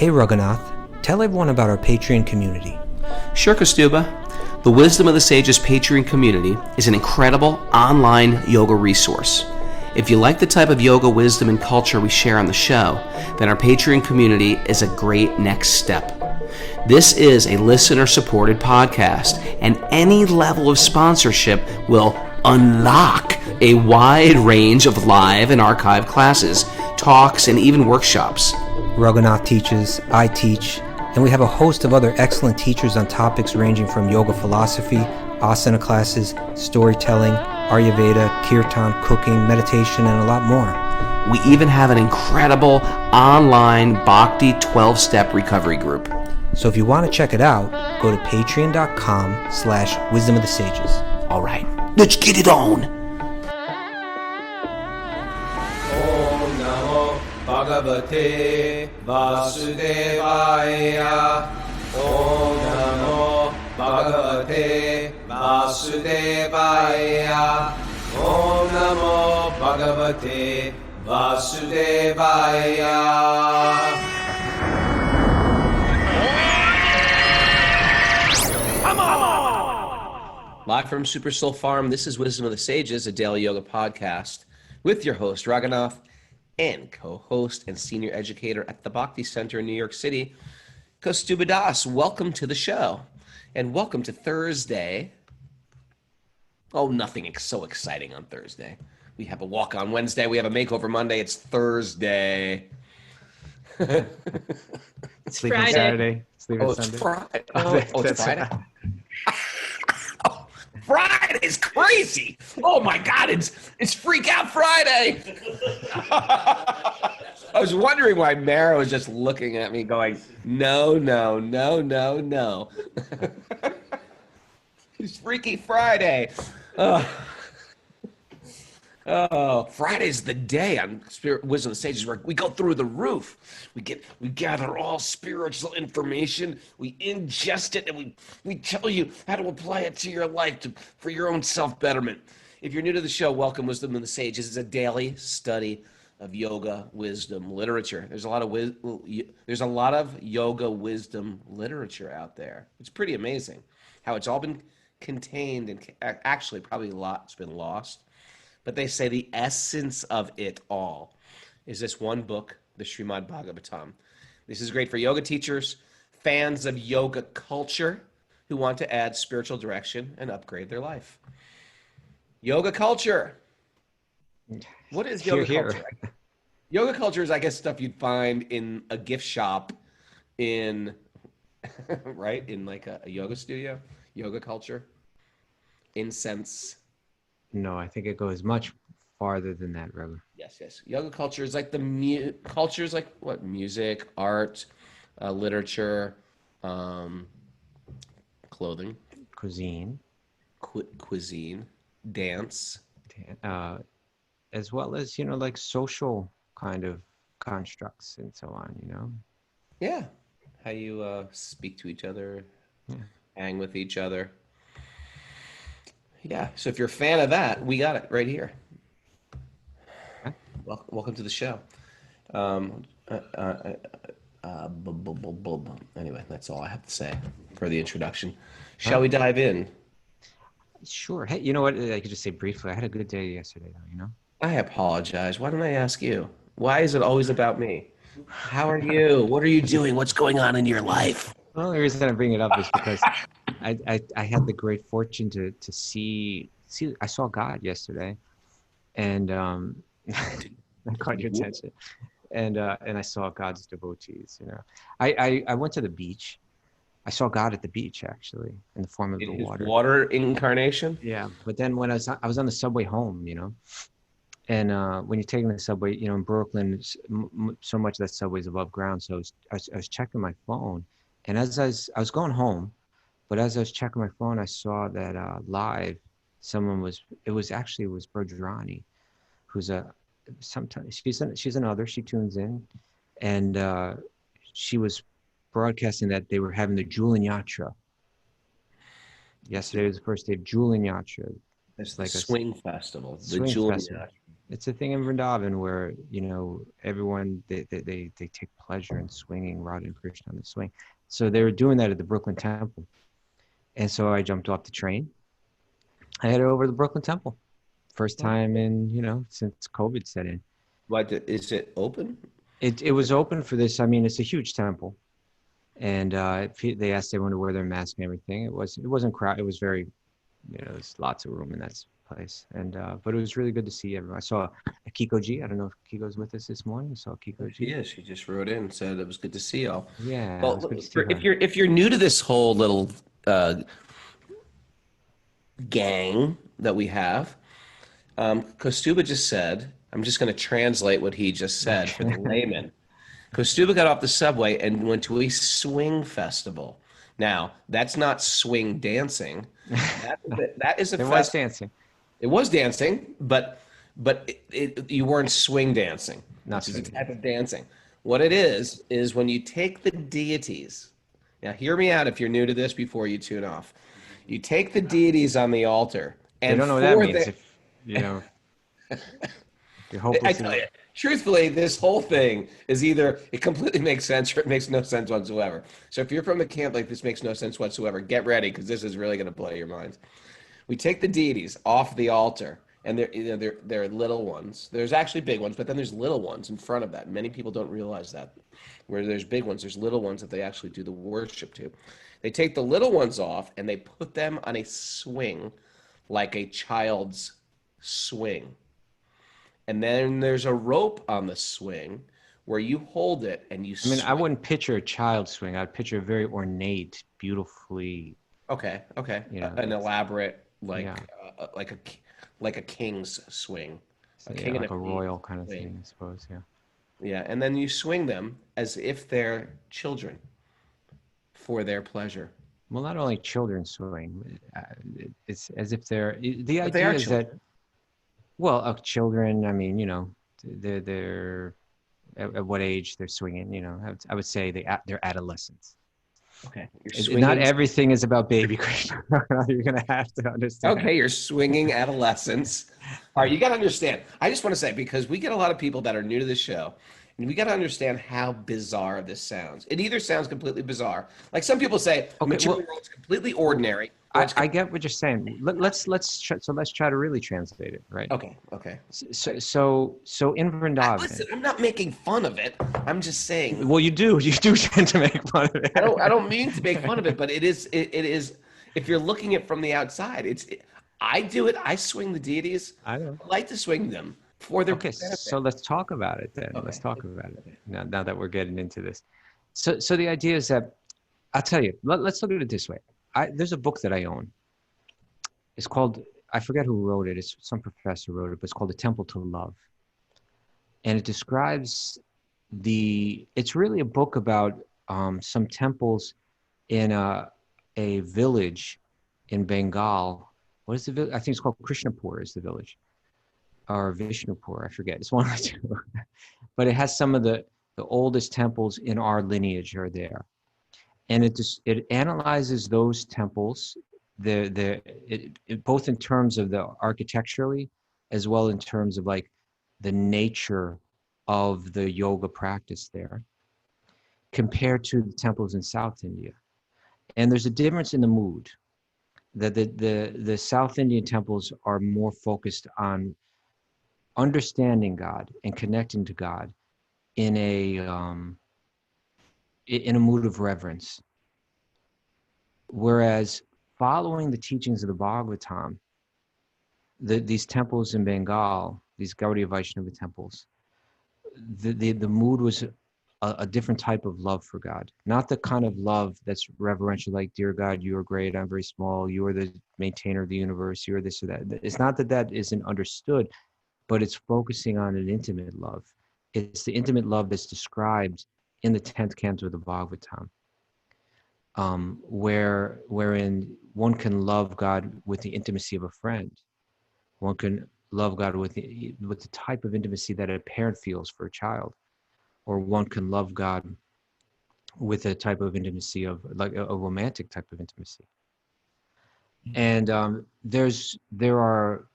Hey Raghunath, tell everyone about our Patreon community. Sure, Kaustubha. The Wisdom of the Sages Patreon community is an incredible online yoga resource. If you like the type of yoga wisdom and culture we share on the show, then our Patreon community is a great next step. This is a listener-supported podcast, and any level of sponsorship will unlock a wide range of live and archived classes, talks, and even workshops. Raghunath teaches, I teach, and we have a host of other excellent teachers on topics ranging from yoga philosophy, asana classes, storytelling, Ayurveda, kirtan, cooking, meditation, and a lot more. We even have an incredible online Bhakti 12-step recovery group. So if you want to check it out, go to patreon.com/wisdom of the sages. All right, let's get it on. Om Namo Bhagavate Vasudevaya. Om Namo Bhagavate Vasudevaya. Om Namo Bhagavate Vasudevaya. Live from Super Soul Farm, this is Wisdom of the Sages, a daily yoga podcast with your host, Raghunath, and co-host and senior educator at the Bhakti Center in New York City, Kaustubha Das. Welcome to the show, and welcome to Thursday. Oh, nothing so exciting on Thursday. We have a walk on Wednesday. We have a makeover Monday. It's Thursday. Sleep on Saturday. Sleep on It's Sunday. Friday. It's Friday. Friday's crazy. Oh my God, it's Freak Out Friday. I was wondering why Mara was just looking at me going, no. It's Freaky Friday. Oh, Friday's the day on Spirit Wisdom of the Sages where we go through the roof. We gather all spiritual information, we ingest it, and we tell you how to apply it to your life for your own self-betterment. If you're new to the show, welcome. Wisdom of the Sages is a daily study of yoga wisdom literature. There's a lot of yoga wisdom literature out there. It's pretty amazing how it's all been contained, and actually probably a lot's been lost. But they say the essence of it all is this one book, the Srimad Bhagavatam. This is great for yoga teachers, fans of yoga culture who want to add spiritual direction and upgrade their life. Yoga culture. What is yoga culture? Yoga culture is, I guess, stuff you'd find in a gift shop in like a yoga studio. Yoga culture. Incense. No, I think it goes much farther than that, Raghu. Yes. Yoga culture is like culture is like what? Music, art, literature, clothing, Cuisine, cuisine, dance, as well as, like social kind of constructs and so on, Yeah. How you speak to each other, hang with each other. Yeah, so if you're a fan of that, we got it right here. Welcome to the show. Anyway, that's all I have to say for the introduction. Shall we dive in? Sure. Hey, you know what? I could just say briefly, I had a good day yesterday, though, I apologize. Why don't I ask you? Why is it always about me? How are you? What are you doing? What's going on in your life? Well, the reason I bring it up is because I had the great fortune to see. I saw God yesterday, and I caught your attention, and I saw God's devotees. I went to the beach. I saw God at the beach, actually, in the form of the water. Water incarnation. Yeah, but then when I was on the subway home, and when you're taking the subway, in Brooklyn, so much of that subway is above ground. So I was checking my phone, and as I was going home. But as I was checking my phone, I saw that live, it was Bergerani, who's she's another, she tunes in, and she was broadcasting that they were having the Julian Yatra. Yesterday was the first day of Julian Yatra. It's like a swing festival. The Julian Yatra. It's a thing in Vrindavan where, you know, everyone, they take pleasure in swinging Radha and Krishna on the swing. So they were doing that at the Brooklyn Temple. And so I jumped off the train. I headed over to the Brooklyn Temple. First time in, you know, since COVID set in. What, is it open? It was open for this. I mean, it's a huge temple. And they asked everyone to wear their mask and everything. It wasn't crowded. It was very, you know, there's lots of room in that place. And but it was really good to see everyone. I saw Kiko G. I don't know if Kiko's with us this morning. I saw Kiko G. Yeah, she just wrote in and said it was good to see y'all. Yeah. Well, it was good to see her. if you're new to this whole little gang that we have, Kaustubha just said, I'm just going to translate what he just said for the layman. Kaustubha got off the subway and went to a swing festival. Now, that's not swing dancing. That is a It was dancing. It was dancing, but you weren't swing dancing. Not It's a swing type of dancing. What it is when you take the deities. Now, hear me out if you're new to this before you tune off. You take the deities on the altar, and They don't know what that means. If, you know, you're hopeless. I tell you, truthfully, this whole thing is either it completely makes sense or it makes no sense whatsoever. So if you're from the camp like this makes no sense whatsoever, get ready because this is really going to blow your minds. We take the deities off the altar, and they're little ones. There's actually big ones, but then there's little ones in front of that. Many people don't realize that. Where there's big ones, there's little ones that they actually do the worship to. They take the little ones off and they put them on a swing, like a child's swing. And then there's a rope on the swing where you hold it and you swing. I wouldn't picture a child swing. I'd picture a very ornate, beautifully. Okay. You know, an elaborate, like a king's swing. King like a royal kind of thing, I suppose. Yeah. Yeah, and then you swing them as if they're children for their pleasure. Well, not only children swing, it's as if they're. The But they idea are is children. that, well, children. I mean, you know, they're at what age they're swinging. You know, I would say they're adolescents. Okay, Not everything is about baby Krishna. You're gonna have to understand. Okay, you're swinging adolescents. All right, you got to understand. I just want to say, because we get a lot of people that are new to the show, and we got to understand how bizarre this sounds. It either sounds completely bizarre, like some people say, material world's completely ordinary. I get what you're saying. Let's try to really translate it, right? Okay. So in Vrindavan. Listen, I'm not making fun of it. I'm just saying. Well, you do tend to make fun of it. I don't mean to make fun of it, but it is. If you're looking at it from the outside, I do it. I swing the deities. I know. I like to swing them for their Okay, benefit. so let's talk about it then. Okay. Let's talk about it now that we're getting into this. So the idea is that, I'll tell you, let's look at it this way. There's a book that I own. It's called, I forget who wrote it. It's some professor wrote it, but it's called The Temple to Love. And it describes it's really a book about some temples in a village in Bengal. What is the village? I think it's called Krishnapur is the village. Or Vishnupur, I forget. It's one of the two. But it has some of the oldest temples in our lineage are there. And it analyzes those temples, both in terms of the architecturally, as well in terms of like the nature of the yoga practice there, compared to the temples in South India. And there's a difference in the mood. That the South Indian temples are more focused on understanding God and connecting to God in a mood of reverence. Whereas following the teachings of the Bhagavatam, these temples in Bengal, these Gaudiya Vaishnava temples, the mood was a different type of love for God. Not the kind of love that's reverential, like, dear God, you are great, I'm very small, you are the maintainer of the universe, you are this or that. It's not that isn't understood, but it's focusing on an intimate love. It's the intimate love that's described in the 10th canto of the Bhagavatam, wherein one can love God with the intimacy of a friend. One can love God with the type of intimacy that a parent feels for a child. Or one can love God with a type of intimacy of like a romantic type of intimacy. And there are,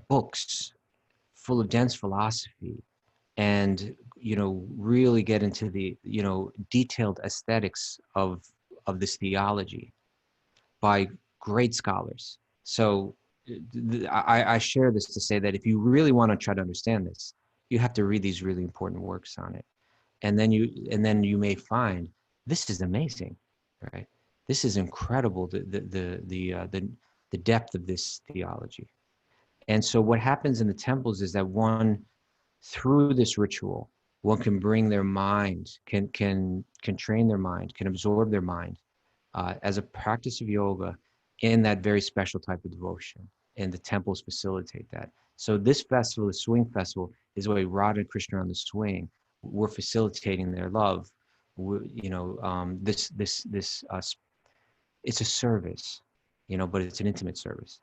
books full of dense philosophy, and really get into the detailed aesthetics of this theology by great scholars. So I share this to say that if you really want to try to understand this, you have to read these really important works on it, and then you may find this is amazing, right? This is incredible, the depth of this theology. And so what happens in the temples is that one, through this ritual, one can bring their mind, can train their mind, can absorb their mind as a practice of yoga in that very special type of devotion. And the temples facilitate that. So this festival, the Swing Festival, is where Radha and Krishna are on the swing. We're facilitating their love. It's a service, but it's an intimate service.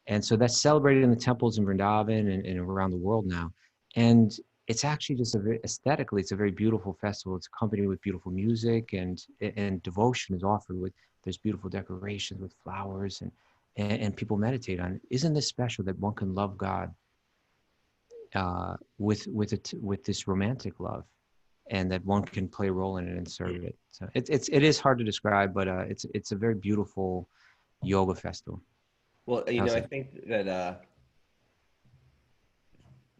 And so that's celebrated in the temples in Vrindavan and around the world now. And it's actually just aesthetically, it's a very beautiful festival. It's accompanied with beautiful music, and devotion is offered with, there's beautiful decorations with flowers, and people meditate on it. Isn't this special that one can love God with this romantic love, and that one can play a role in it and serve it? So it is hard to describe, but it's a very beautiful yoga festival. Well, I think that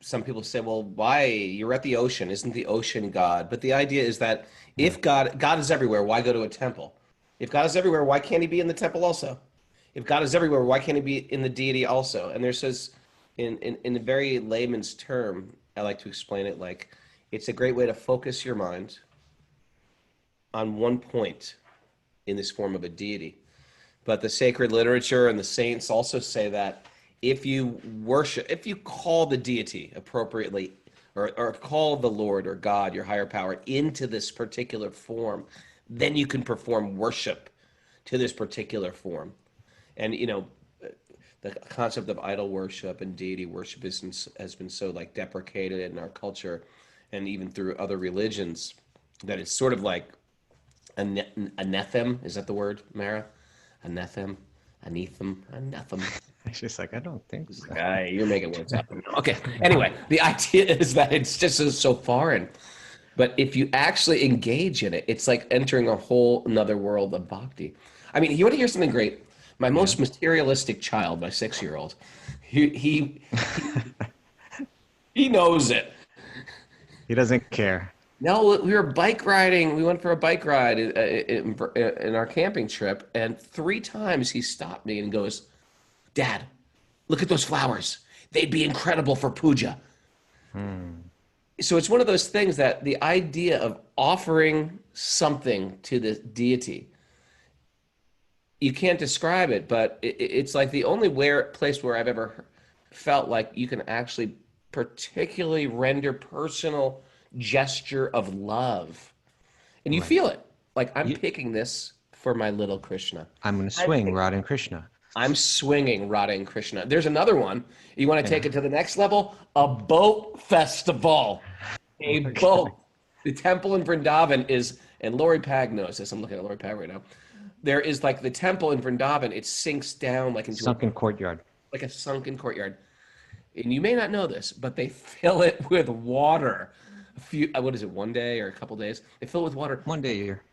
some people say, well, why? You're at the ocean. Isn't the ocean God? But the idea is that if God is everywhere, why go to a temple? If God is everywhere, why can't he be in the temple also? If God is everywhere, why can't he be in the deity also? And there says, in a very layman's term, I like to explain it like, it's a great way to focus your mind on one point in this form of a deity. But the sacred literature and the saints also say that if you worship, if you call the deity appropriately, or call the Lord or God, your higher power, into this particular form, then you can perform worship to this particular form. And, the concept of idol worship and deity worship has been so like deprecated in our culture, and even through other religions, that it's sort of like anathema. Is that the word, Mara? Anathema, anathema. It's just like, I don't think so. You're making words up. Okay. Anyway, the idea is that it's just so foreign. But if you actually engage in it, it's like entering a whole another world of bhakti. I mean, you want to hear something great? My most materialistic child, my 6-year-old, he knows it. He doesn't care. No, we were bike riding. We went for a bike ride in our camping trip, and 3 times he stopped me and goes, "Dad, look at those flowers. They'd be incredible for puja." So it's one of those things that the idea of offering something to the deity, you can't describe it, but it's like the only place where I've ever felt like you can actually particularly render personal gesture of love, and you feel it. Like, I'm picking this for my little Krishna. I'm going to swing Radha and Krishna. I'm swinging Radha and Krishna. There's another one. You want to take it to the next level? A boat festival. A boat. The temple in Vrindavan is, and Lori Pag knows this. I'm looking at Lori Pag right now. There is like the temple in Vrindavan. It sinks down like into sunken courtyard. Like a sunken courtyard. And you may not know this, but they fill it with water. What is it, one day or a couple days? They fill it with water. One day a year.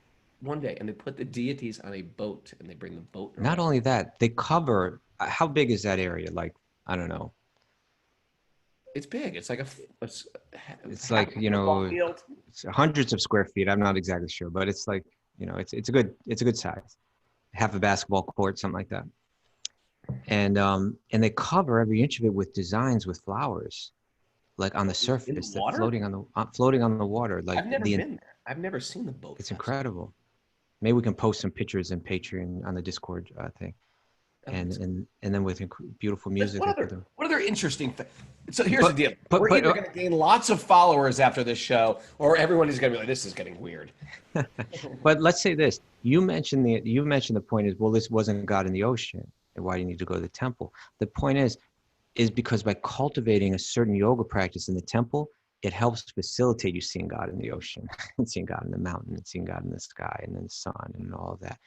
One day, and they put the deities on a boat, and they bring the boat around. Not only that, they cover, how big is that area? Like, I don't know. It's big. It's like it's like, it's hundreds of square feet. I'm not exactly sure, but it's like, it's a good size. Half a basketball court, something like that. And they cover every inch of it with designs with flowers, like on the surface, floating on the water. Like, I've never been there. I've never seen the boat. It's incredible. Maybe we can post some pictures in Patreon on the Discord thing, and then with beautiful music. What other interesting thing? So here's the deal: we're either going to gain lots of followers after this show, or everyone is going to be like, "This is getting weird." But let's say this: you mentioned the point is, well, this wasn't God in the ocean, and why do you need to go to the temple? The point is because by cultivating a certain yoga practice in the temple, it helps facilitate you seeing God in the ocean, and seeing God in the mountain, and seeing God in the sky, and in the sun, and all of that.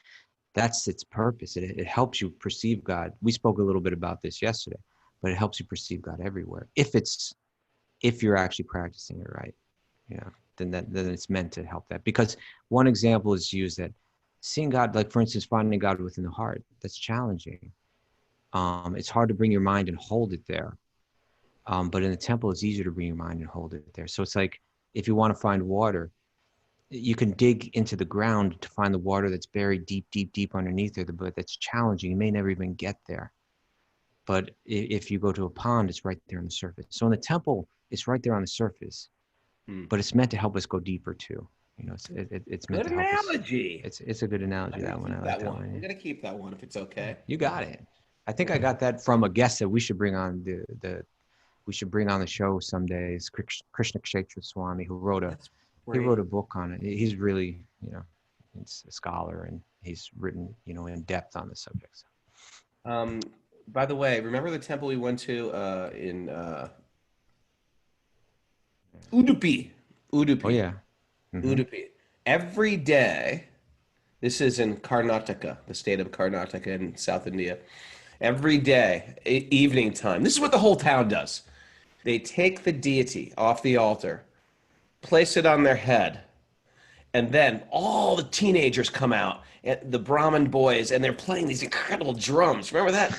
That's its purpose. It helps you perceive God. We spoke a little bit about this yesterday, but it helps you perceive God everywhere if it's if you're actually practicing it right, then it's meant to help that. Because one example is used that seeing God, like for instance, finding God within the heart, that's challenging. It's hard to bring your mind and hold it there. But in the temple, it's easier to bring your mind and hold it there. So it's like, if you want to find water, you can dig into the ground to find the water that's buried deep, deep, deep underneath there, but that's challenging. You may never even get there. But if you go to a pond, it's right there on the surface. So in the temple, it's right there on the surface, but it's meant to help us go deeper too. It's meant Good to help analogy. us. It's a good analogy, that one. I like that one. I'm gonna keep that one if it's okay. You got it. I think I got that from a guest that we should bring on the show someday. Is Krishna Kshetra Swami, who wrote a book on it. He's really, he's a scholar, and he's written, in depth on the subject. By the way, remember the temple we went to in Udupi? Udupi. Oh yeah. Udupi. Every day, this is in Karnataka, the state of Karnataka in South India. Every day, evening time, this is what the whole town does. They take the deity off the altar, place it on their head, and then all the teenagers come out, the Brahmin boys, and they're playing these incredible drums. Remember that?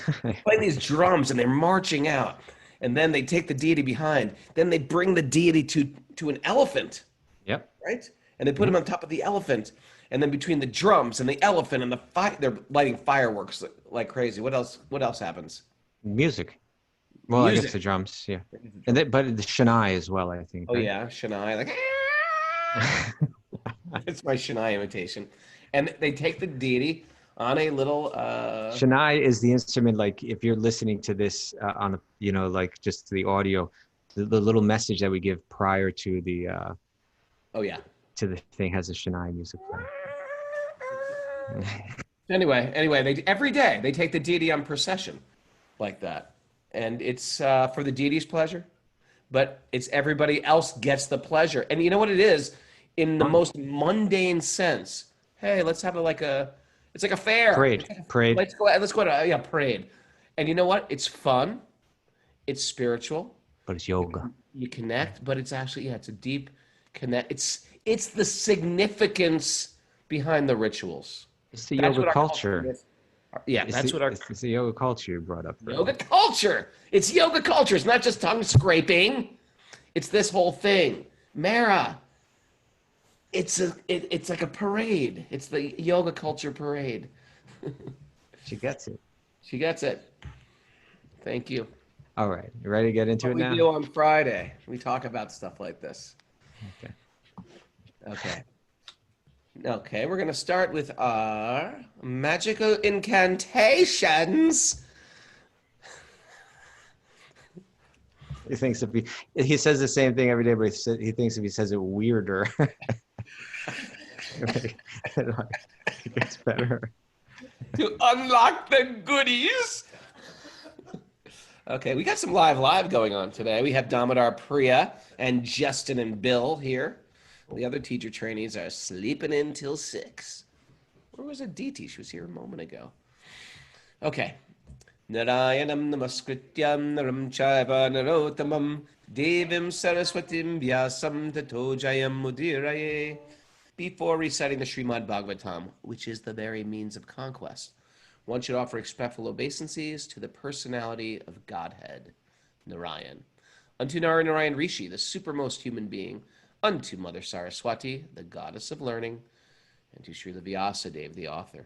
Playing these drums, and they're marching out. And then they take the deity behind. Then they bring the deity to an elephant. Yep. Right? And they put him on top of the elephant. And then between the drums and the elephant and the fire, they're lighting fireworks like crazy. What else happens? Music. Well, Music. I guess the drums, yeah. But the Shania as well, I think. Oh, right? yeah, Shania. Like, it's my Shania imitation. And they take the deity on a little... Shania is the instrument, like, if you're listening to this on, like just the audio, the little message that we give prior to the... oh, yeah. To the thing has a Shania music playing. Anyway, every day they take the deity on procession like that. And it's for the deity's pleasure, but it's everybody else gets the pleasure. And you know what it is? In the most mundane sense. Hey, let's have it's like a fair. Parade. Let's go to parade. And you know what? It's fun. It's spiritual. But it's yoga. You connect, but it's actually, it's a deep connect. It's the significance behind the rituals. It's the yoga culture. It's the yoga culture you brought up. Yoga culture. It's yoga culture. It's not just tongue scraping. It's this whole thing. Mara. It's like a parade. It's the yoga culture parade. She gets it. She gets it. Thank you. All right. You ready to get into it now? We do on Friday. We talk about stuff like this. Okay, we're going to start with our magical incantations. He thinks he says the same thing every day, but he thinks if he says it weirder, it gets better. To unlock the goodies. Okay, we got some live going on today. We have Damodar Priya and Justin and Bill here. The other teacher trainees are sleeping in till 6. Where was Aditi? She was here a moment ago. Okay. Narayanam namaskrityam naram chaiva narotamam devim saraswatim vyasam tato jayam mudiraye. Before reciting the Srimad Bhagavatam, which is the very means of conquest, one should offer respectful obeisances to the personality of Godhead, Narayan, unto Narayan Rishi, the supermost human being, unto Mother Saraswati, the goddess of learning, and to Srila Vyasadeva, the author.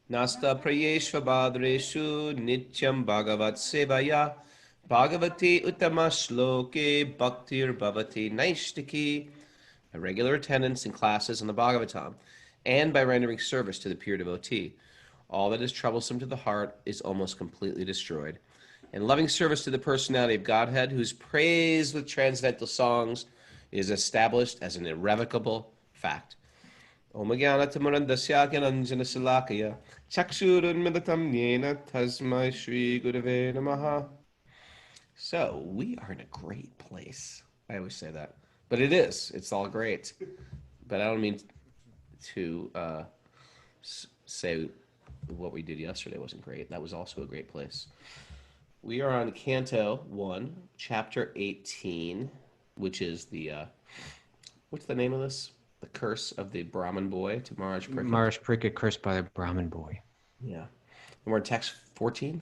Nasta prayeshva badreshu nityam bhagavat sevaya bhagavati uttama shloke bhaktir bhavati naishtiki. By regular attendance in classes on the Bhagavatam, and by rendering service to the pure devotee, all that is troublesome to the heart is almost completely destroyed. And loving service to the personality of Godhead, whose praise with transcendental songs is established as an irrevocable fact. Om Jnana Timurandasya Gyananjana Salakaya Chakshurunmilitam Yena Tasmai Shri Gurave Namaha. So, we are in a great place. I always say that. But it is. It's all great. But I don't mean to say what we did yesterday wasn't great. That was also a great place. We are on Canto 1, Chapter 18, which is the, what's the name of this? The Curse of the Brahmin Boy to Maharaj Pariksit. Maharaj Pariksit, cursed by the Brahmin boy. Yeah. And we're in text 14?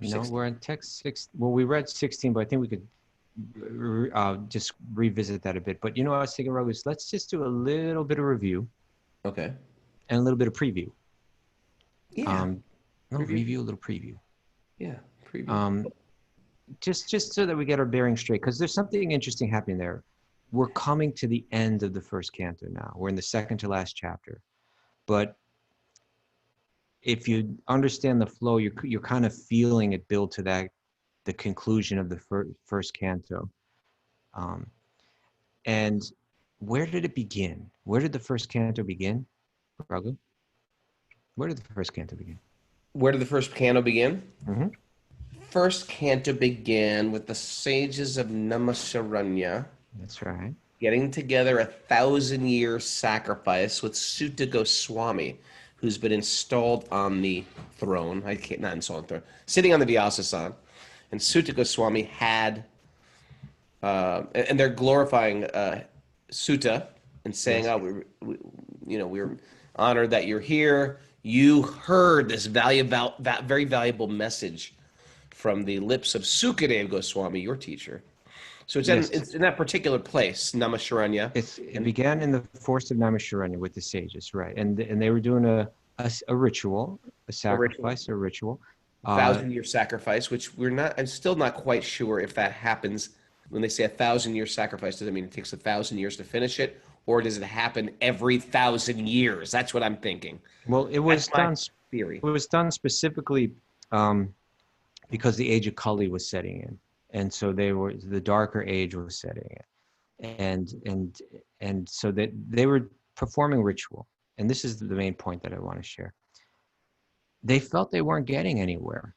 No, 16? we're in text 6. Well, we read 16, but I think we could just revisit that a bit. But you know what I was thinking, Raghu, is let's just do a little bit of review Okay. and a little bit of preview. Yeah. A little review, a little preview. Yeah. Preview. Just so that we get our bearings straight, because there's something interesting happening there. We're coming to the end of the first canto now. We're in the second to last chapter. But if you understand the flow, you're kind of feeling it build to the conclusion of the first canto. And where did it begin? Where did the first canto begin, Raghu? Where did the first canto begin? Where did the first canto begin? Mm-hmm. First canto began with the sages of Namasaranya That's right. getting together 1,000-year sacrifice with Sutta Goswami, who's been installed on the throne. Not installed on the throne, sitting on the Vyasasana. And Sutta Goswami had, and they're glorifying Sutta and saying, Yes. we're honored that you're here. You heard this very valuable message from the lips of Śukadeva Goswami, your teacher. So it's in that particular place, Namasaranya. It began in the forest of Naimisharanya with the sages, right? And they were doing a ritual, a sacrifice, a ritual. 1,000-year sacrifice, which I'm still not quite sure if that happens. When they say 1,000-year sacrifice, does it mean it takes 1,000 years to finish it? Or does it happen every 1,000 years? That's what I'm thinking. Well, it was done. Theory. It was done specifically because the age of Kali was setting in, and so the darker age was setting in, and so that they were performing ritual. And this is the main point that I want to share. They felt they weren't getting anywhere.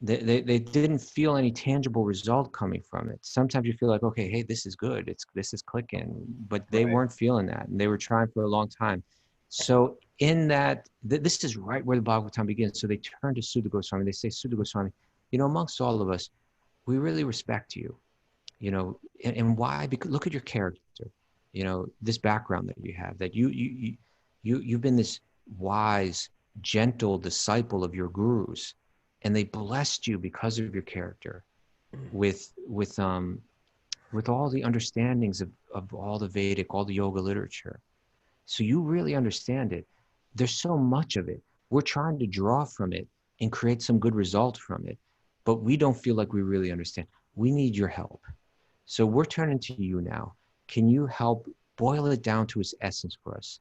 They didn't feel any tangible result coming from it. Sometimes you feel like, okay, hey, this is good. This is clicking, but they weren't feeling that, and they were trying for a long time. So in that, this is right where the Bhagavatam begins. So they turn to Sutta Goswami. They say, Sutta Goswami, amongst all of us, we really respect you, and why? Because look at your character, this background that you have, that you've been this wise, gentle disciple of your gurus, and they blessed you because of your character with all the understandings of all the Vedic, all the yoga literature. So you really understand it. There's so much of it. We're trying to draw from it and create some good result from it, but we don't feel like we really understand. We need your help. So we're turning to you now. Can you help boil it down to its essence for us?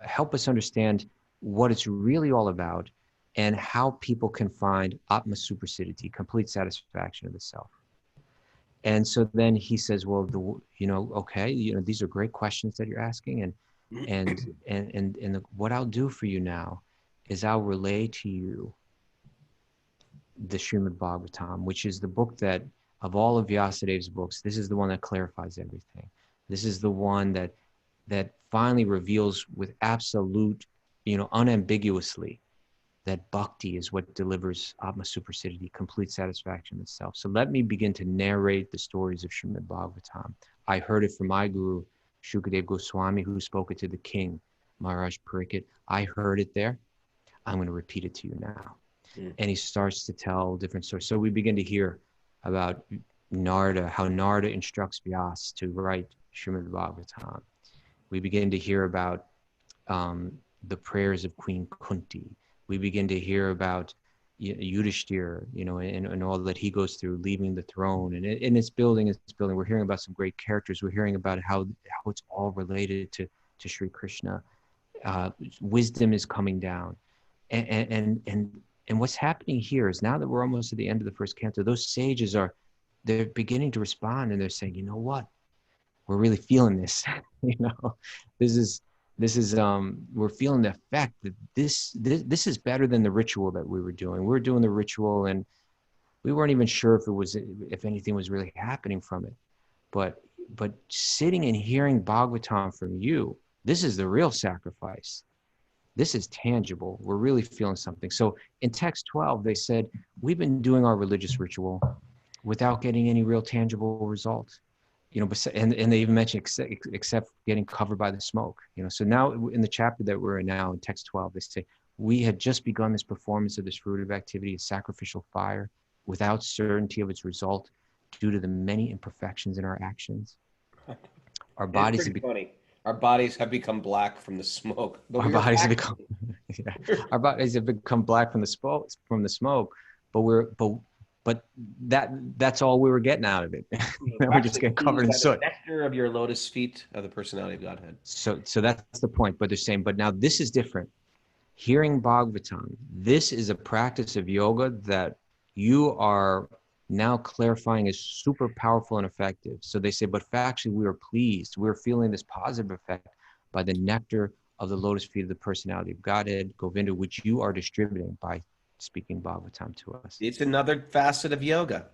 Help us understand what it's really all about and how people can find ātmārāmas, complete satisfaction of the self. And so then he says, well, okay, these are great questions that you're asking, and what I'll do for you now is I'll relay to you the Srimad Bhagavatam, which is the book that, of all of Vyasadev's books, this is the one that clarifies everything. This is the one that finally reveals with absolute, unambiguously, that bhakti is what delivers ātmārāmas, complete satisfaction of itself. So let me begin to narrate the stories of Srimad Bhagavatam. I heard it from my guru, Śukadeva Goswami, who spoke it to the king, Maharaj Pariksit. I heard it there. I'm going to repeat it to you now. And he starts to tell different stories. So we begin to hear about Narada, how Narada instructs Vyas to write Srimad Bhagavatam. We begin to hear about the prayers of Queen Kunti. We begin to hear about Yudhishthira, and all that he goes through, leaving the throne, and it's building. We're hearing about some great characters. We're hearing about how it's all related to Sri Krishna. Wisdom is coming down, and what's happening here is, now that we're almost at the end of the first canto, those sages they're beginning to respond, and they're saying, you know what, we're really feeling this. This is we're feeling the effect that this is better than the ritual that we were doing. We were doing the ritual, and we weren't even sure if anything was really happening from it. But sitting and hearing Bhagavatam from you, this is the real sacrifice. this is tangible. We're really feeling something. So in text 12, they said, we've been doing our religious ritual without getting any real tangible result. And they even mentioned except getting covered by the smoke. So now in the chapter that we're in now, in text 12, they say, we had just begun this performance of this fruitive activity, a sacrificial fire, without certainty of its result, due to the many imperfections in our actions. Our bodies have become funny. Our bodies have become black from the smoke. Our bodies have become our bodies have become black from the smoke, but that's all we were getting out of it. We're just getting covered in soot. The nectar of your lotus feet of the personality of Godhead. So that's the point. But they're saying, but now this is different. Hearing Bhagavatam, this is a practice of yoga that you are now clarifying is super powerful and effective. So they say, but factually, we are pleased. We're feeling this positive effect by the nectar of the lotus feet of the personality of Godhead, Govinda, which you are distributing by speaking Bhagavatam to us. It's another facet of yoga.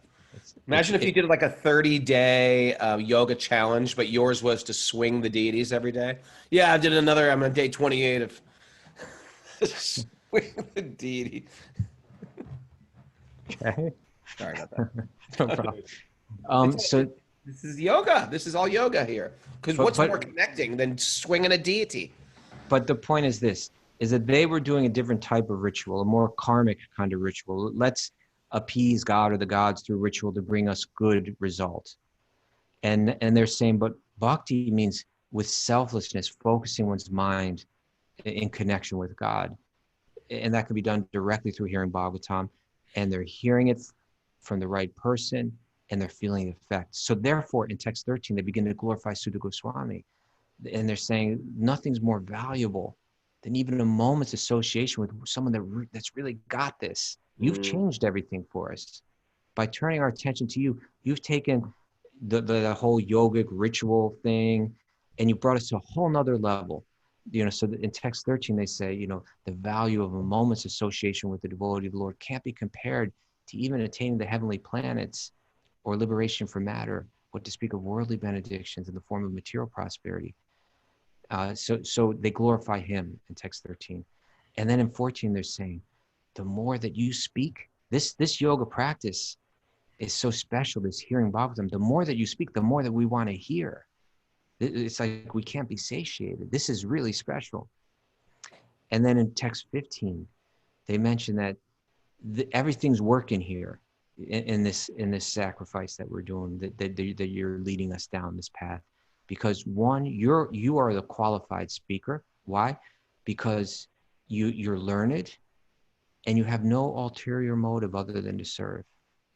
Imagine if you did like a 30-day yoga challenge, but yours was to swing the deities every day. Yeah, I did another. I'm on day 28 of swing the deity. Okay. Sorry about that. No problem. So this is yoga. This is all yoga here. Because what's more connecting than swinging a deity? But the point is this, is that they were doing a different type of ritual, a more karmic kind of ritual. Let's appease God or the gods through ritual to bring us good results. And they're saying, but bhakti means with selflessness, focusing one's mind in connection with God. And that can be done directly through hearing Bhagavatam. And they're hearing it from the right person, and they're feeling the effect. So therefore, in text 13, they begin to glorify Sutta Goswami. And they're saying nothing's more valuable than even a moment's association with someone that's really got this. You've changed everything for us. By turning our attention to you, you've taken the whole yogic ritual thing, and you brought us to a whole nother level. So in text 13, they say, the value of a moment's association with the devotee of the Lord can't be compared to even attaining the heavenly planets or liberation from matter, what to speak of worldly benedictions in the form of material prosperity. So they glorify him in text 13. And then in 14, they're saying, the more that you speak, this yoga practice is so special, this hearing Bhagavatam, the more that you speak, the more that we want to hear. It's like we can't be satiated. This is really special. And then in text 15, they mention that everything's working here in this sacrifice that we're doing, that you're leading us down this path. Because one, you are the qualified speaker. Why? Because you're learned, and you have no ulterior motive other than to serve.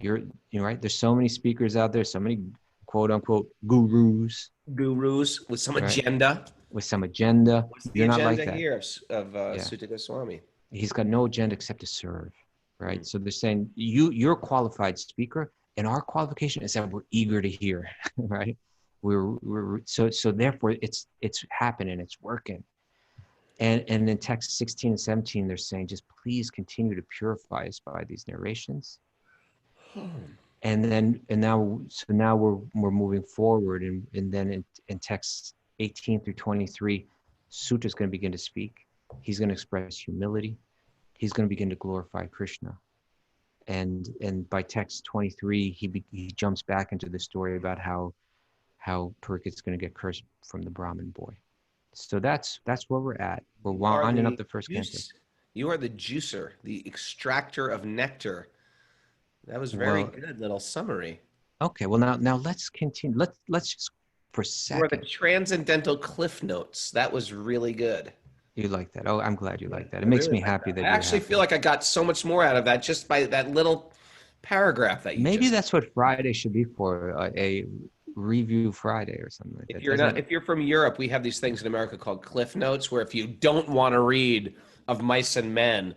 You're right. There's so many speakers out there, so many quote unquote gurus with some agenda. With some agenda. What's the You're not agenda like that. here of Sutta Goswami? He's got no agenda except to serve. Right. So they're saying you're a qualified speaker, and our qualification is that we're eager to hear. Right. So therefore it's happening, it's working. And in text 16 and 17, they're saying, just please continue to purify us by these narrations. And now we're moving forward, and then in texts 18 through 23, Sutta is going to begin to speak. He's going to express humility. He's going to begin to glorify Krishna. And by text 23, he jumps back into the story about how Parikshit's going to get cursed from the Brahmin boy. So that's where we're at. We're winding up the first canto. You are the juicer, the extractor of nectar. That was very good little summary. Okay, well now let's continue. Let's just for a second. You are the transcendental cliff notes. That was really good. You like that? Oh, I'm glad you like that. It makes me happy that I actually feel like I got so much more out of that just by that little paragraph that you maybe that's what Friday should be for, a review Friday or something like that. If you're from Europe, we have these things in America called cliff notes, where if you don't want to read Of Mice and Men,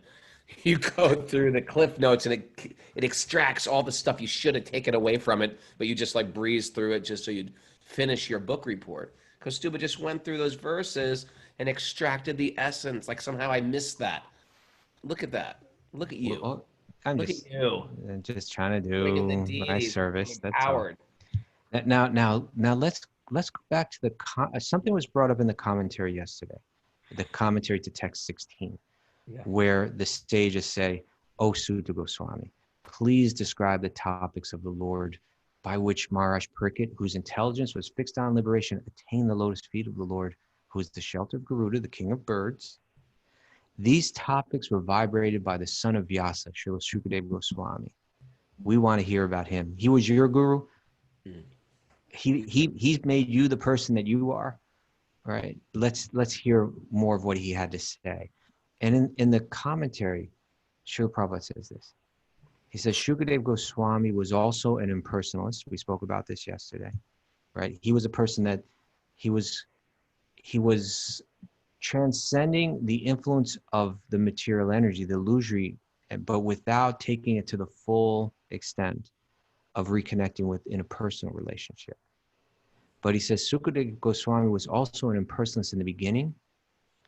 you go through the cliff notes, and it extracts all the stuff you should have taken away from it, but you just like breeze through it just so you'd finish your book report. Kaustubha just went through those verses and extracted the essence. Like somehow I missed that. Look at that. Look at you. Well, I'm just trying to do my service. That's all. Now let's go back to something was brought up in the commentary yesterday, the commentary to text 16, Yeah. where the sages say, "O Sutta Goswami, please describe the topics of the Lord by which Maharaj Parikshit, whose intelligence was fixed on liberation, attained the lotus feet of the Lord, who is the shelter of Garuda, the king of birds. These topics were vibrated by the son of Vyasa, Srila Śukadeva Goswami. We want to hear about him. He was your guru. He's made you the person that you are, right? Let's hear more of what he had to say." And in the commentary, Srila Prabhupada says this. He says, Śukadeva Goswami was also an impersonalist. We spoke about this yesterday, right? He was a person that he was transcending the influence of the material energy, the illusory, but without taking it to the full extent of reconnecting with in a personal relationship. But he says Sukadeva Goswami was also an impersonalist in the beginning,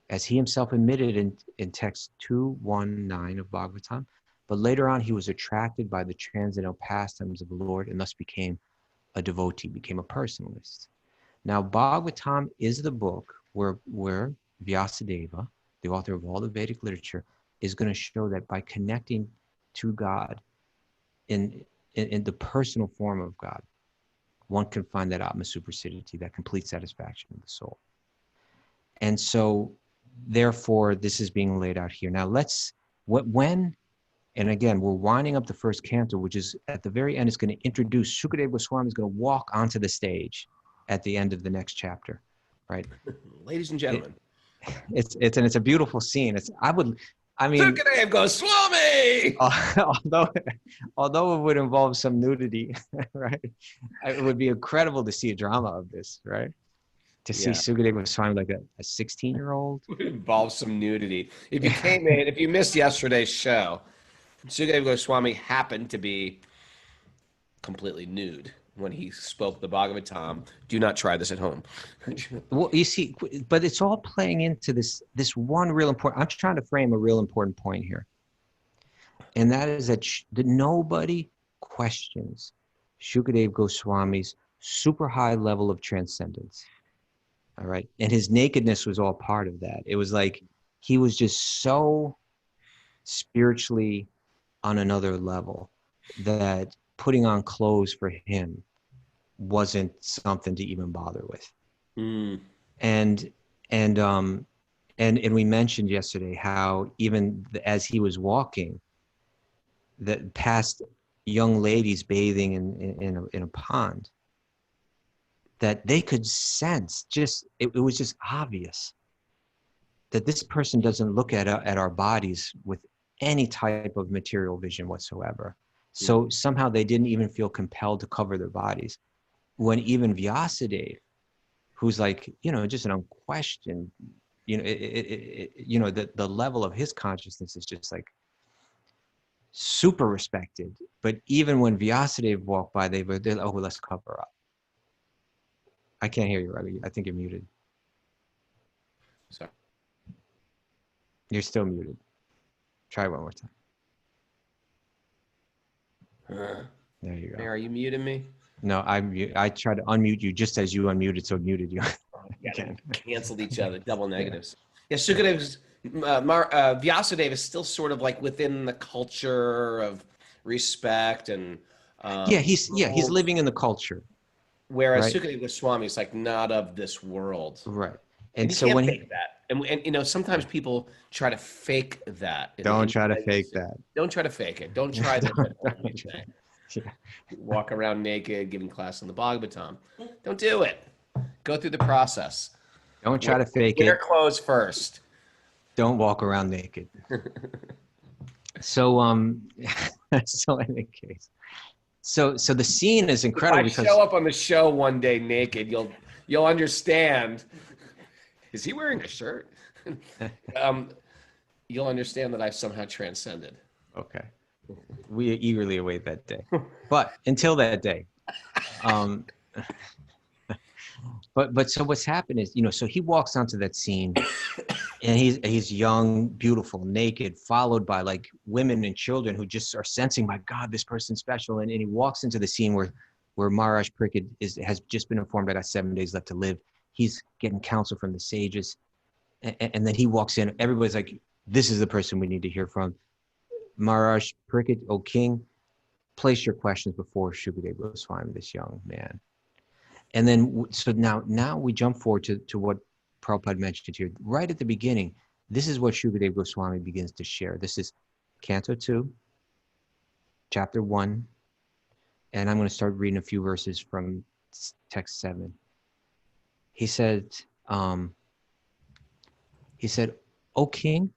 as he himself admitted in text 219 of Bhagavatam. But later on, he was attracted by the transcendental pastimes of the Lord and thus became a devotee, became a personalist. Now, Bhagavatam is the book where Vyasadeva, the author of all the Vedic literature, is going to show that by connecting to God in the personal form of God, one can find that Atma Suprasidhiti, that complete satisfaction of the soul. And so, therefore, this is being laid out here. Now, and again, we're winding up the first canto, which is at the very end, is going to introduce Śukadeva Goswami is going to walk onto the stage at the end of the next chapter, right? Ladies and gentlemen. It's a beautiful scene. Sukadeva Goswami! although it would involve some nudity, right? It would be incredible to see a drama of this, right? To see Sukadeva Goswami like a 16-year-old. It involves some nudity. If you missed yesterday's show, Sukadeva Goswami happened to be completely nude when he spoke the Bhagavatam. Do not try this at home. Well, you see, but it's all playing into this one real important. I'm trying to frame a real important point here, and that is that nobody questions Śukadeva Goswami's super high level of transcendence. All right, and his nakedness was all part of that. It was like he was just so spiritually on another level that putting on clothes for him wasn't something to even bother with. And we mentioned yesterday how even as he was walking, that past young ladies bathing in a pond, that they could sense, it was just obvious that this person doesn't look at our bodies with any type of material vision whatsoever. So somehow they didn't even feel compelled to cover their bodies. When even Vyasadeva, who's like, just an unquestioned, the level of his consciousness is just like super respected. But even when Vyasadeva walked by, they're like, oh, well, let's cover up. I can't hear you, Raghu. I think you're muted. Sorry. You're still muted. Try one more time. There you go. Are you muting me? No, I tried to unmute you just as you unmuted, so it muted you. Canceled each other, double negatives. Yeah, Sukadeva's Vyasadeva is still sort of like within the culture of respect and he's living in the culture. Whereas right? Sukadeva Goswami is like not of this world. Right. And so when fake that. And sometimes people try to fake that. Don't try to fake that. Don't try to fake it. Don't try that. Walk around naked, giving class on the Bhagavatam. Don't do it. Go through the process. Don't try to fake it. Wear clothes first. Don't walk around naked. So so in any case. So the scene is incredible if I show up on the show one day naked, you'll understand. Is he wearing a shirt? You'll understand that I've somehow transcended. Okay. We eagerly await that day. But until that day, but so what's happened is, so he walks onto that scene and he's young, beautiful, naked, followed by like women and children who just are sensing, my God, this person's special. And he walks into the scene where Maharaj Parikshit has just been informed I got 7 days left to live. He's getting counsel from the sages. And then he walks in, everybody's like, this is the person we need to hear from. Maharaj Parikshit, O king, place your questions before Śukadeva Goswami, this young man. And then, so now we jump forward to what Prabhupada mentioned here. Right at the beginning, this is what Śukadeva Goswami begins to share. This is Canto 2, Chapter 1, and I'm going to start reading a few verses from text 7. He said, O king,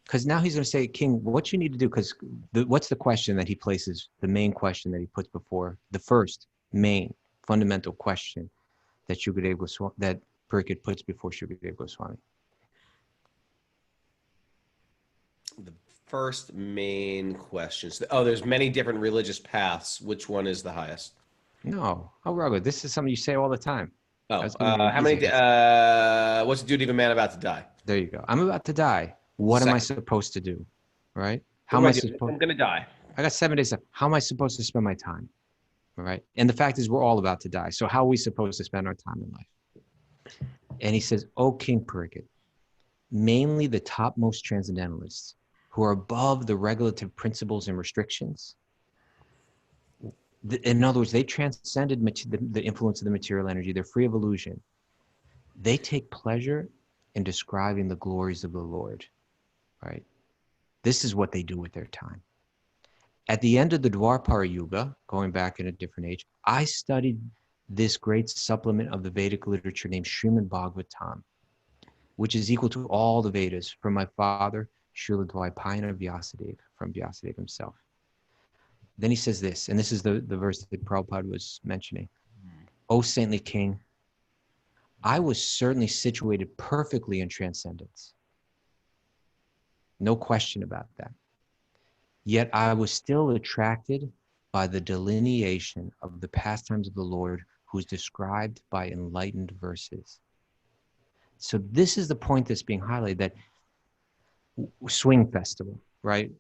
because now he's going to say, King, what you need to do, because what's the question that he places, the main question that he puts before, the first main fundamental question that Śukadeva Goswami, that Parikshit puts before Śukadeva Goswami? The first main questions. Oh, there's many different religious paths. Which one is the highest? No. Oh, Raghu, this is something you say all the time. Oh, how many? What's the duty of a man about to die? There you go. I'm about to die. What am I supposed to do? Right? How am I supposed? I'm gonna die. I got 7 days left. How am I supposed to spend my time? Right? And the fact is, we're all about to die. So how are we supposed to spend our time in life? And he says, "O King Parikshit, mainly the topmost transcendentalists who are above the regulative principles and restrictions. In other words, they transcended the influence of the material energy. They're free of illusion. They take pleasure in describing the glories of the Lord." Right? This is what they do with their time. At the end of the Dwapara Yuga, going back in a different age, I studied this great supplement of the Vedic literature named Srimad Bhagavatam, which is equal to all the Vedas from my father, Srila Dvaipayana Vyasadeva, from Vyasadeva himself. Then he says this, and this is the verse that Prabhupada was mentioning. O saintly king, I was certainly situated perfectly in transcendence. No question about that. Yet I was still attracted by the delineation of the pastimes of the Lord, who is described by enlightened verses. So this is the point that's being highlighted, that swing festival, right?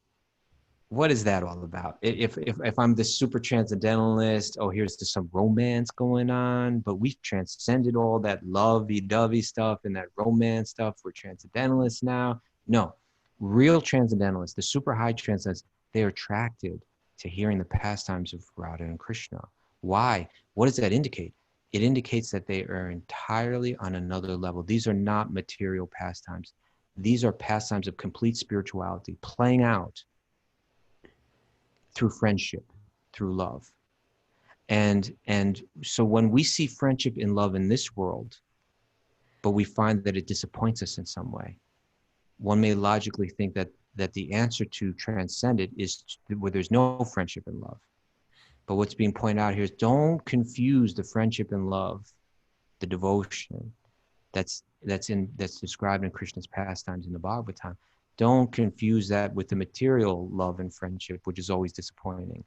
What is that all about? If I'm this super transcendentalist, oh, here's just some romance going on, but we've transcended all that lovey-dovey stuff and that romance stuff. We're transcendentalists now. No, real transcendentalists, the super high transcendentalists, they are attracted to hearing the pastimes of Radha and Krishna. Why? What does that indicate? It indicates that they are entirely on another level. These are not material pastimes. These are pastimes of complete spirituality, playing out through friendship, through love. And so when we see friendship and love in this world, but we find that it disappoints us in some way, one may logically think that the answer to transcend it is where there's no friendship and love. But what's being pointed out here is, don't confuse the friendship and love, the devotion that's described in Krishna's pastimes in the Bhagavatam. Don't confuse that with the material love and friendship, which is always disappointing.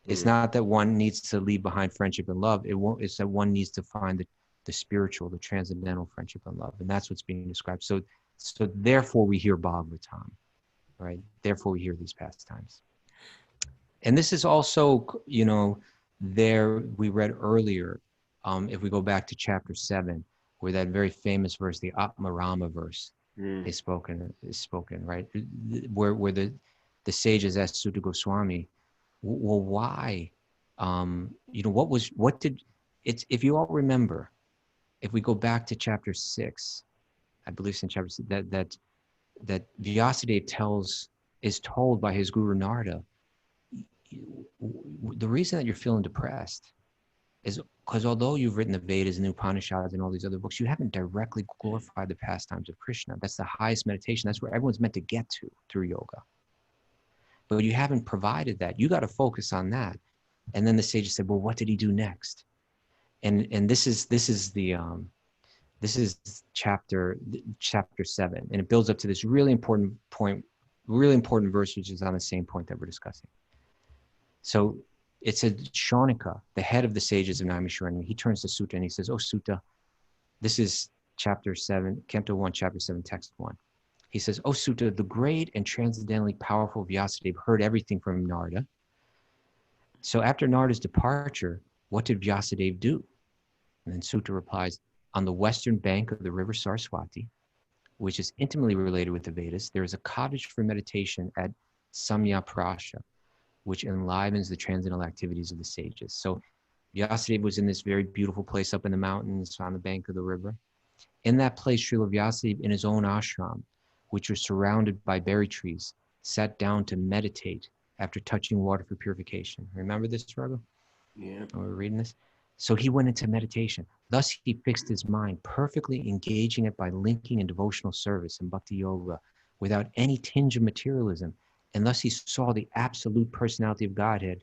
It's not that one needs to leave behind friendship and love. It's that one needs to find the spiritual, the transcendental friendship and love. And that's what's being described. So therefore we hear Bhagavatam, right? Therefore we hear these pastimes. And this is also, there we read earlier, if we go back to chapter 7, where that very famous verse, the ātmārāmas verse, is spoken, right? Where the sages asked Sutta Goswami, well, why? If you all remember, if we go back to chapter 6, I believe it's in chapter 6, that Vyasadeva is told by his guru Narada, the reason that you're feeling depressed is because although you've written the Vedas and the Upanishads and all these other books, you haven't directly glorified the pastimes of Krishna. That's the highest meditation. That's where everyone's meant to get to through yoga. But you haven't provided that. You got to focus on that. And then the sages said, well, what did he do next? And this is chapter 7, and it builds up to this really important point, really important verse, which is on the same point that we're discussing. So it said, Shaunika, the head of the sages of Naimisharanya, he turns to Sutta and he says, "Oh Sutta, this is chapter 7, Canto 1, chapter 7, text 1. He says, "Oh Sutta, the great and transcendently powerful Vyasadeva heard everything from Narada. So after Narada's departure, what did Vyasadeva do?" And then Sutta replies, "On the western bank of the river Saraswati, which is intimately related with the Vedas, there is a cottage for meditation at Samyaprasha, which enlivens the transcendental activities of the sages. So Vyasadeva was in this very beautiful place up in the mountains on the bank of the river. In that place, Srila Vyasadeva, in his own ashram, which was surrounded by berry trees, sat down to meditate after touching water for purification. Remember this, Raghu? Yeah. When we were reading this? So he went into meditation. Thus, he fixed his mind, perfectly engaging it by linking in devotional service and bhakti yoga without any tinge of materialism. And thus he saw the absolute personality of Godhead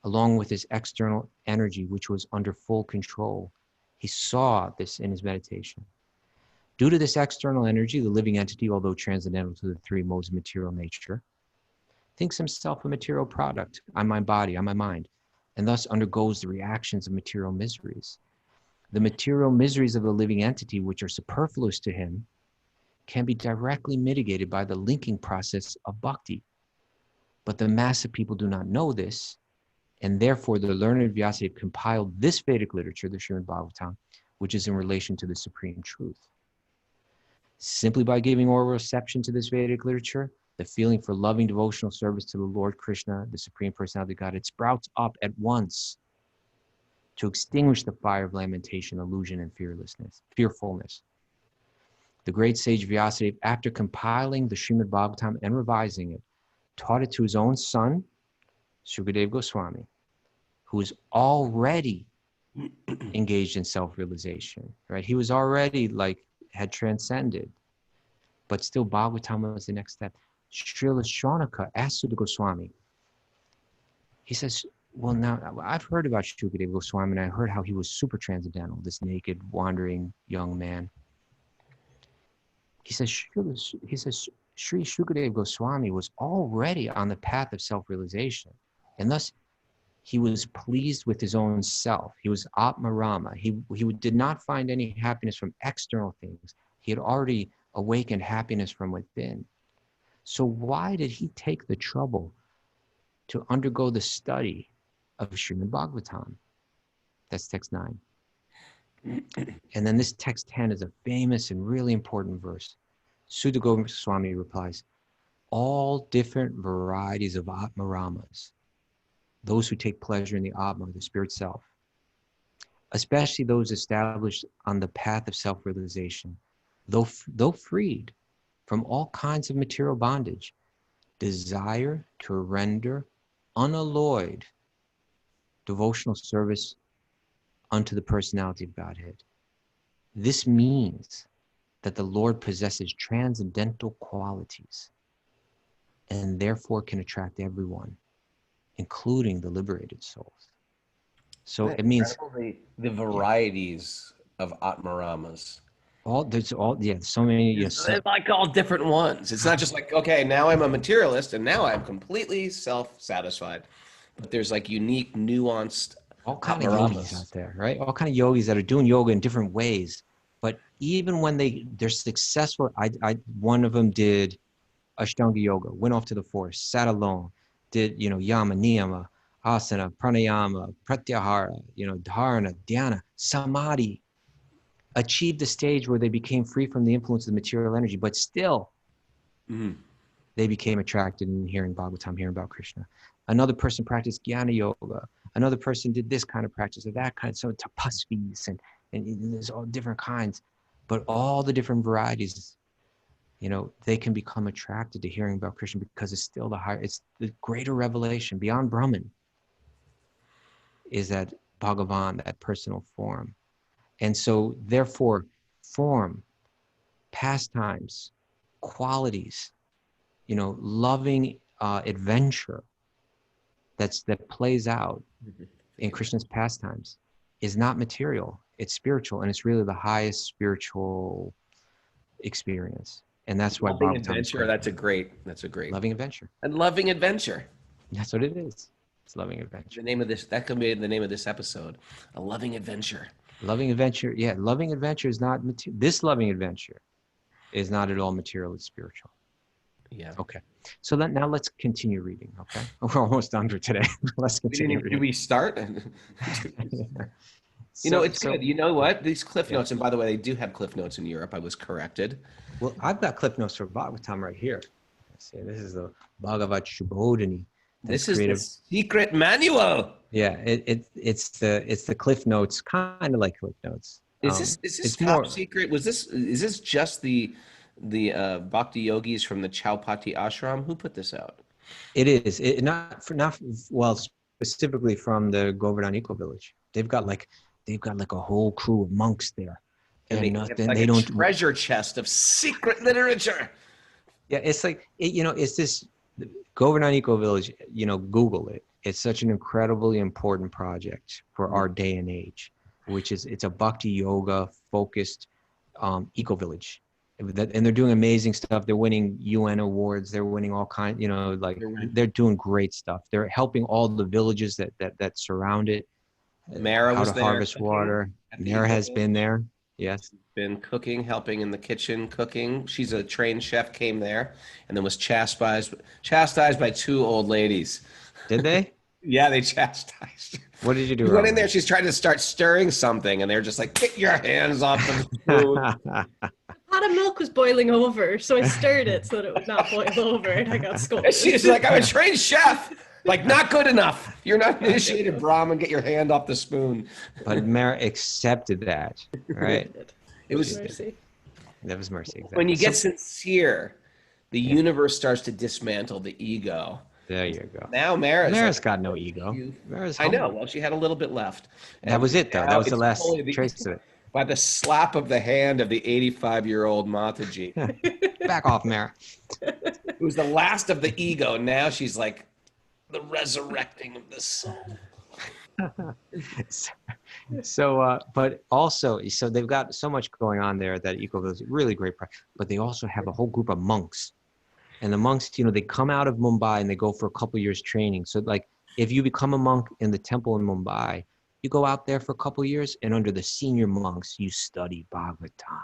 along with his external energy, which was under full control. He saw this in his meditation. Due to this external energy, the living entity, although transcendental to the three modes of material nature, thinks himself a material product on my body, on my mind, and thus undergoes the reactions of material miseries. The material miseries of the living entity, which are superfluous to him, can be directly mitigated by the linking process of bhakti. But the mass of people do not know this, and therefore the learned Vyasadeva compiled this Vedic literature, the Srimad Bhagavatam, which is in relation to the supreme truth. Simply by giving oral reception to this Vedic literature, the feeling for loving devotional service to the Lord Krishna, the Supreme Personality of God, it sprouts up at once to extinguish the fire of lamentation, illusion, and fearfulness. The great sage Vyasadeva, after compiling the Srimad Bhagavatam and revising it, taught it to his own son, Śukadeva Goswami, who was already engaged in self-realization, right? He was already had transcended, but still Bhagavatam was the next step. Srila Shaunaka asked Sukadeva Goswami, he says, well, now I've heard about Śukadeva Goswami and I heard how he was super transcendental, this naked, wandering young man. He says, Sri Śukadeva Goswami was already on the path of self-realization, and thus he was pleased with his own self. He was ātmārāmas. He did not find any happiness from external things. He had already awakened happiness from within. So why did he take the trouble to undergo the study of Srimad Bhagavatam? That's text 9. And then this text 10 is a famous and really important verse. Sukadeva Goswami replies, all different varieties of ātmārāmas, those who take pleasure in the Atma, the spirit self, especially those established on the path of self-realization, though freed from all kinds of material bondage, desire to render unalloyed devotional service unto the personality of Godhead. This means that the Lord possesses transcendental qualities and therefore can attract everyone, including the liberated souls. So it means the varieties of ātmārāmas. So many. Yes, It's like all different ones. It's not just like, okay, now I'm a materialist and now I'm completely self-satisfied. But there's like unique, nuanced all kind of yogis out there, right? All kind of yogis that are doing yoga in different ways. But even when they're successful, one of them did Ashtanga yoga, went off to the forest, sat alone, did yama, niyama, asana, pranayama, pratyahara, dharana, dhyana, samadhi, achieved the stage where they became free from the influence of the material energy, but still they became attracted in hearing Bhagavatam, hearing about Krishna. Another person practiced jnana yoga. Another person did this kind of practice or that kind. So tapasvis and there's all different kinds, but all the different varieties, they can become attracted to hearing about Krishna because it's still it's the greater revelation beyond Brahman is that Bhagavan, that personal form. And so therefore form, pastimes, qualities, loving adventure that plays out in Krishna's pastimes is not material. It's spiritual, and it's really the highest spiritual experience. And that's why loving adventure. That's a great loving adventure. And loving adventure. That's what it is. It's loving adventure. The name of this, that could be the name of this episode. A loving adventure. Loving adventure. Yeah. Loving adventure is not this loving adventure is not at all material. It's spiritual. Yeah. Okay. So now let's continue reading. Okay. We're almost done for today. Let's continue reading. Do we start? It's good. You know what? These Cliff Notes, and by the way, they do have Cliff Notes in Europe. I was corrected. Well, I've got Cliff Notes for Bhagavatam right here. Let's see, this is the Bhagavat Shubhodhini. This is the secret manual. Yeah, it's the Cliff Notes, kind of like Cliff Notes. Is this top secret? Is this just the Bhakti-yogis from the Chaupati ashram? Who put this out? It is. Specifically from the Govardhan Eco Village. They've got like a whole crew of monks there, and they don't treasure chest of secret literature. Yeah, it's like it's this Govardhan Eco Village. Google it. It's such an incredibly important project for our day and age, it's a Bhakti yoga focused eco village. And they're doing amazing stuff. They're winning UN awards. They're winning all kinds, they're doing great stuff. They're helping all the villages that surround it. Mara was there. Harvest water. Mara has been there. Yes. Been cooking, helping in the kitchen, cooking. She's a trained chef, came there, and then was chastised by two old ladies. Did they? Yeah, they chastised her. What did you do? We went in there. She's trying to start stirring something, and they're just like, "Get your hands off the food." Pot of milk was boiling over, so I stirred it so that it would not boil over, and I got scolded. She's like, "I'm a trained chef." Like, not good enough. You're not initiated Brahmin. Get your hand off the spoon. But Mara accepted that, right? It was mercy. That was mercy. Exactly. When you get sincere, the universe starts to dismantle the ego. There you go. Now Mara's got no ego. I know. Well, she had a little bit left. That was it, though. That was the last trace of it. By the slap of the hand of the 85-year-old Mataji. Back off, Mara. It was the last of the ego. Now she's like the resurrecting of the soul. But also, so they've got so much going on there that Eco Village is really great. But they also have a whole group of monks. And the monks, they come out of Mumbai and they go for a couple years training. So like if you become a monk in the temple in Mumbai, you go out there for a couple years and under the senior monks, you study Bhagavatam.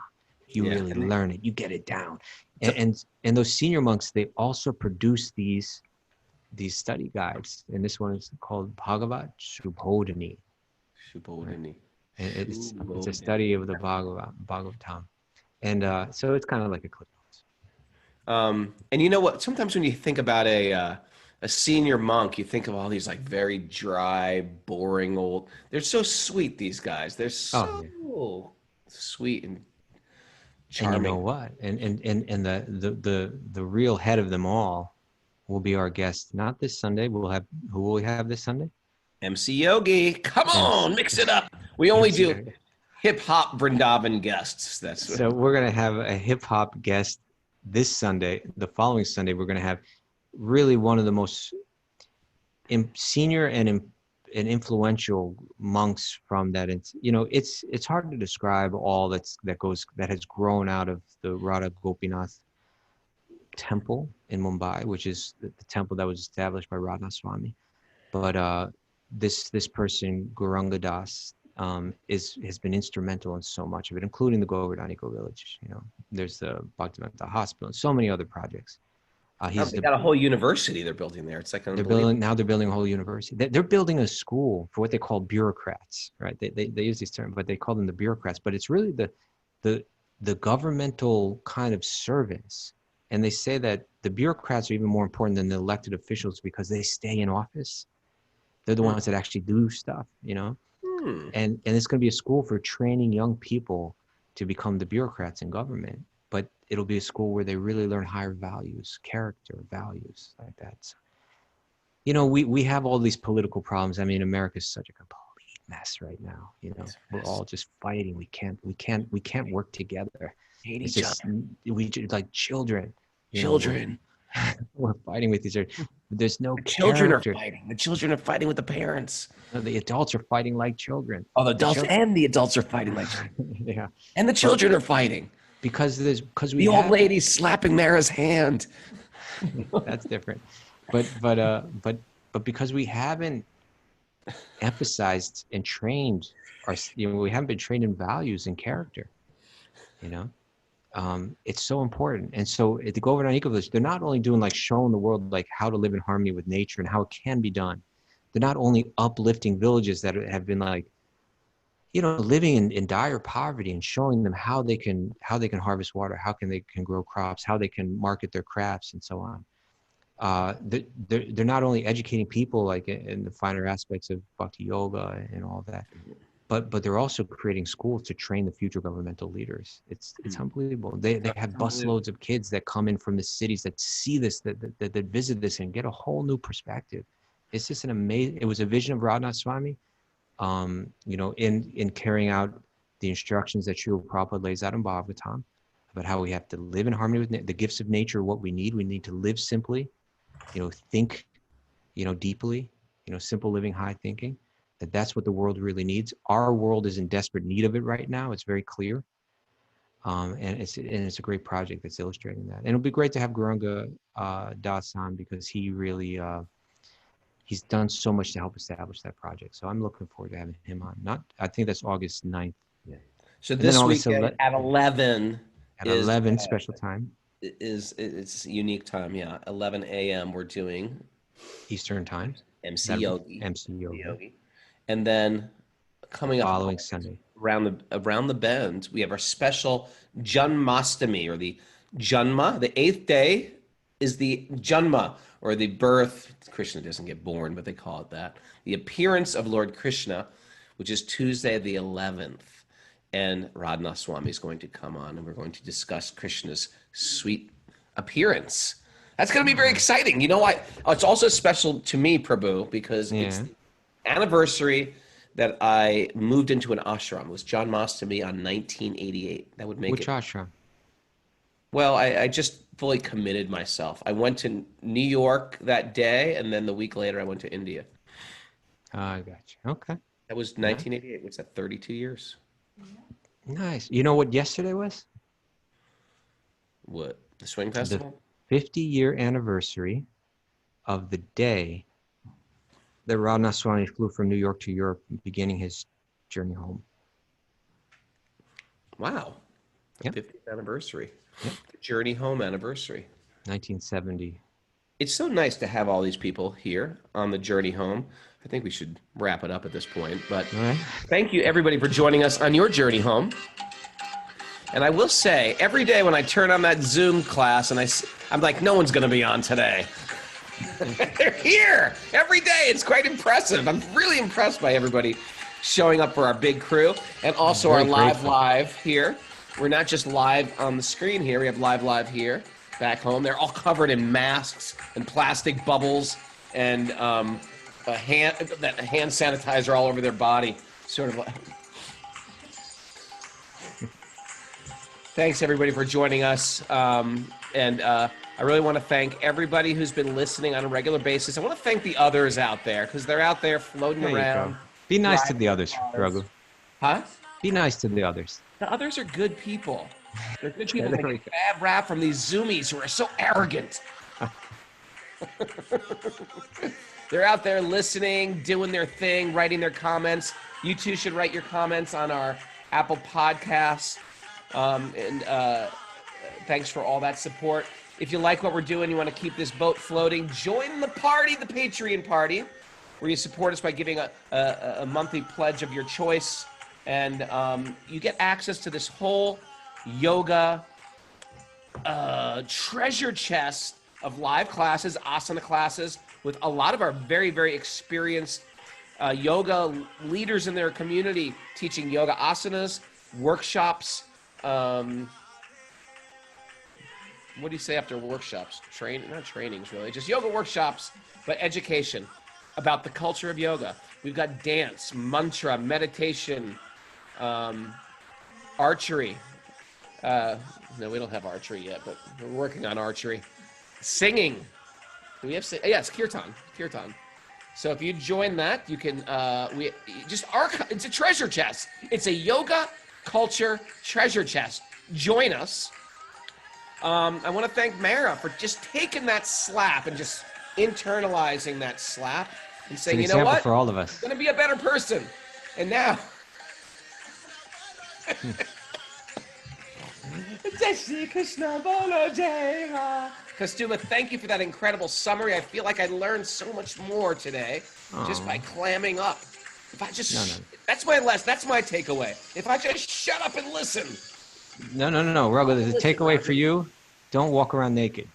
You really learn it. You get it down. And those senior monks, they also produce these study guides. And this one is called Bhagavat Shubhodini. Shubhodini. It's a study of the Bhagavatam. And so it's kind of like a clip notes. And you know what? Sometimes when you think about a senior monk, you think of all these like very dry, boring old. They're so sweet. These guys. They're so sweet and charming. And you know what? And the real head of them all will be our guest. Not this Sunday. Who will we have this Sunday? MC Yogi. Come on, mix it up. We only do hip hop Vrindavan guests. So we're gonna have a hip hop guest this Sunday. The following Sunday, we're gonna have really one of the most senior and influential monks from that. It's hard to describe all that has grown out of the Radha Gopinath temple in Mumbai, which is the temple that was established by Radha Swami. But this person, Gauranga Das, has been instrumental in so much of it, including the Govardhan Eco Village. There's the Bhakti-yogi Hospital and so many other projects. They got a whole university they're building there. It's like they're building a whole university. They're building a school for what they call bureaucrats, right? They use these terms, but they call them the bureaucrats. But it's really the governmental kind of servants. And they say that the bureaucrats are even more important than the elected officials because they stay in office. They're the ones that actually do stuff, And it's going to be a school for training young people to become the bureaucrats in government. But it'll be a school where they really learn higher values, character values like that. So, we have all these political problems. I mean, America's such a complete mess right now. We're all just fighting. We can't work together. Hate it's each just, other. We like children. Children. We're fighting with each other. There's no children character. are fighting. The children are fighting with the parents. No, the adults are fighting like children. Oh, the adults are fighting like children. Yeah. And the children are fighting. Because the old lady slapping Mara's hand. That's different. But because we haven't emphasized and trained we haven't been trained in values and character. It's so important. And so at the Govardhan Eco Village, they're not only doing showing the world how to live in harmony with nature and how it can be done. They're not only uplifting villages that have been living in dire poverty and showing them how they can harvest water, they can grow crops, how they can market their crafts, and so on. They're not only educating people like in the finer aspects of bhakti yoga and all that, but they're also creating schools to train the future governmental leaders. It's unbelievable. They have busloads of kids that come in from the cities that see this, that visit this and get a whole new perspective. It's just an amazing. It was a vision of Raghunath Swami, in carrying out the instructions that Srila Prabhupada lays out in Bhagavatam about how we have to live in harmony with the gifts of nature. What we need to live simply, think, deeply, simple living, high thinking. That's what the world really needs. Our world is in desperate need of it right now. It's very clear. And it's a great project that's illustrating that. And it'll be great to have Guranga Das on, because he really, he's done so much to help establish that project. So I'm looking forward to having him on. I think that's August 9th. Yeah. So this weekend at 11. At 11 special time. It's a unique time, yeah. 11 a.m. we're doing Eastern time. MC Yogi. MC Yogi. And then coming up following Sunday, around the bend, we have our special Janmastami, or the Janma. The 8th day is the Janma, or the birth. Krishna doesn't get born, but they call it that. The appearance of Lord Krishna, which is Tuesday the 11th. And Raghunath Swami is going to come on, and we're going to discuss Krishna's sweet appearance. That's going to be very exciting. You know why? It's also special to me, Prabhu, because it's the anniversary that I moved into an ashram. It was John Mastami on 1988. That would make Which ashram? Well, I just fully committed myself. I went to New York that day, and then the week later I went to India. I got you. Okay. That was 1988. What's that, 32 years? Nice. You know what yesterday was? What? The Swing Festival? The 50-year anniversary of the day that Raghunath Swami flew from New York to Europe, beginning his journey home. Wow. Yep. 50th anniversary. Yep. Journey home anniversary. 1970. It's so nice to have all these people here on the journey home. I think we should wrap it up at this point. But Thank you, everybody, for joining us on your journey home. And I will say, every day when I turn on that Zoom class, and I'm like, no one's going to be on today. They're here every day. It's quite impressive. I'm really impressed by everybody showing up for our big crew, and also our live here. We're not just live on the screen here. We have live here back home. They're all covered in masks and plastic bubbles and hand sanitizer all over their body. Sort of like. Thanks, everybody, for joining us. I really want to thank everybody who's been listening on a regular basis. I want to thank the others out there, because they're out there floating around. Be nice to the others, Raghu. Huh? Be nice to the others. The others are good people. They're good people. They get bad rap from these Zoomies who are so arrogant. They're out there listening, doing their thing, writing their comments. You too should write your comments on our Apple Podcasts. Thanks for all that support. If you like what we're doing, you want to keep this boat floating, join the party, the Patreon party, where you support us by giving a monthly pledge of your choice. And you get access to this whole yoga treasure chest of live classes, asana classes, with a lot of our very, very experienced yoga leaders in their community teaching yoga asanas, workshops. What do you say after workshops? Not trainings, really. Just yoga workshops, but education about the culture of yoga. We've got dance, mantra, meditation, archery. No, we don't have archery yet, but we're working on archery. Singing. Do we have? Yeah, it's kirtan. Kirtan. So if you join that, you can. It's a treasure chest. It's a yoga culture treasure chest. Join us. I want to thank Mara for just taking that slap and just internalizing that slap and saying, you know what? For all of us. I'm going to be a better person. And now. Kaustubha, thank you for that incredible summary. I feel like I learned so much more today just by clamming up. If I just, No. that's my takeaway. If I just shut up and listen. No. Raghu, the takeaway for you, don't walk around naked.